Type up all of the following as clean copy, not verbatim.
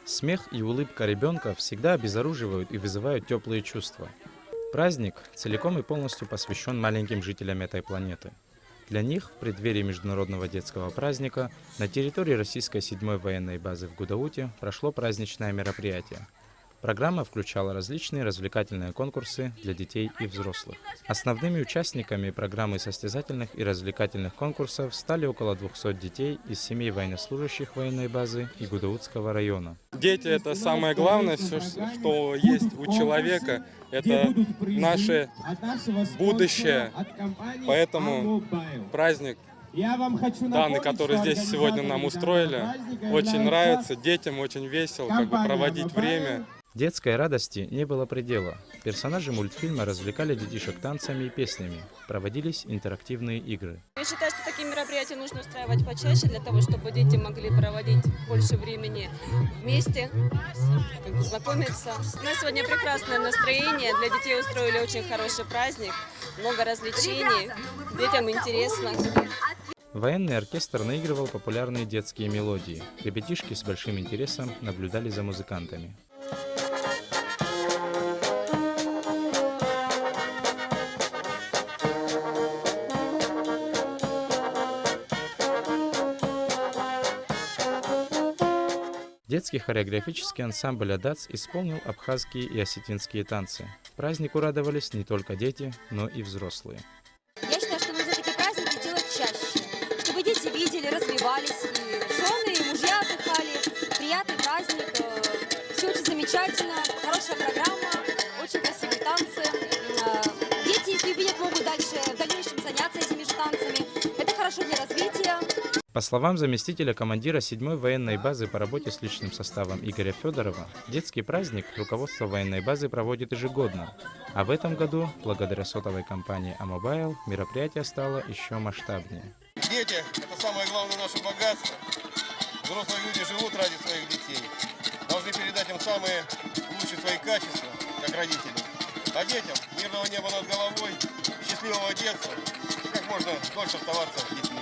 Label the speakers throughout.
Speaker 1: Смех и улыбка ребенка всегда обезоруживают и вызывают теплые чувства. Праздник целиком и полностью посвящен маленьким жителям этой планеты. Для них в преддверии Международного детского праздника на территории российской 7-й военной базы в Гудауте прошло праздничное мероприятие. Программа включала различные развлекательные конкурсы для детей и взрослых. Основными участниками программы состязательных и развлекательных конкурсов стали около 200 детей из семей военнослужащих военной базы и Гудаутского района.
Speaker 2: Дети — это самое главное, все, что есть у человека, это наше будущее. Поэтому праздник данный, который здесь сегодня нам устроили, очень нравится, детям очень весело проводить время.
Speaker 1: Детской радости не было предела. Персонажи мультфильма развлекали детишек танцами и песнями. Проводились интерактивные игры.
Speaker 3: Я считаю, что такие мероприятия нужно устраивать почаще, для того, чтобы дети могли проводить больше времени вместе, знакомиться. У нас сегодня прекрасное настроение, для детей устроили очень хороший праздник, много развлечений, детям интересно.
Speaker 1: Военный оркестр наигрывал популярные детские мелодии. Ребятишки с большим интересом наблюдали за музыкантами. Детский хореографический ансамбль «Адац» исполнил абхазские и осетинские танцы. Празднику радовались не только дети, но и взрослые.
Speaker 4: Я считаю, что нужно такие праздники делать чаще, чтобы дети видели, развивались, и жены, и мужья отдыхали. Приятный праздник, все очень замечательно, хорошая программа, очень красивые танцы. Дети, если видят, могут дальше в дальнейшем заняться этими же танцами. Это хорошо для развития.
Speaker 1: По словам заместителя командира 7-й военной базы по работе с личным составом Игоря Федорова, детский праздник руководство военной базы проводит ежегодно, а в этом году, благодаря сотовой компании Amobile, мероприятие стало еще масштабнее.
Speaker 5: Дети – это самое главное наше богатство. Взрослые люди живут ради своих детей, должны передать им самые лучшие свои качества, как родители. А детям мирного неба над головой, счастливого детства, как можно дольше оставаться детьми.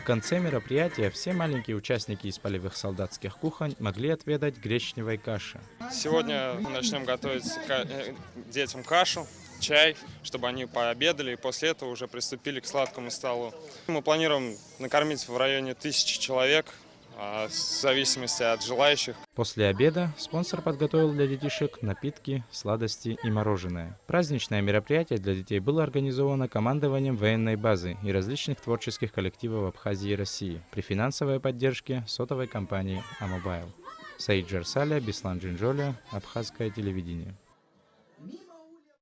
Speaker 1: В конце мероприятия все маленькие участники из полевых солдатских кухонь могли отведать гречневой каши.
Speaker 2: Сегодня начнем готовить детям кашу, чай, чтобы они пообедали, и после этого уже приступили к сладкому столу. Мы планируем накормить в районе 1000 человек, в зависимости от желающих.
Speaker 1: После обеда спонсор подготовил для детишек напитки, сладости и мороженое. Праздничное мероприятие для детей было организовано командованием военной базы и различных творческих коллективов Абхазии и России при финансовой поддержке сотовой компании Amobile. Саид Джарсаля, Беслан Джинджоля, Абхазское телевидение.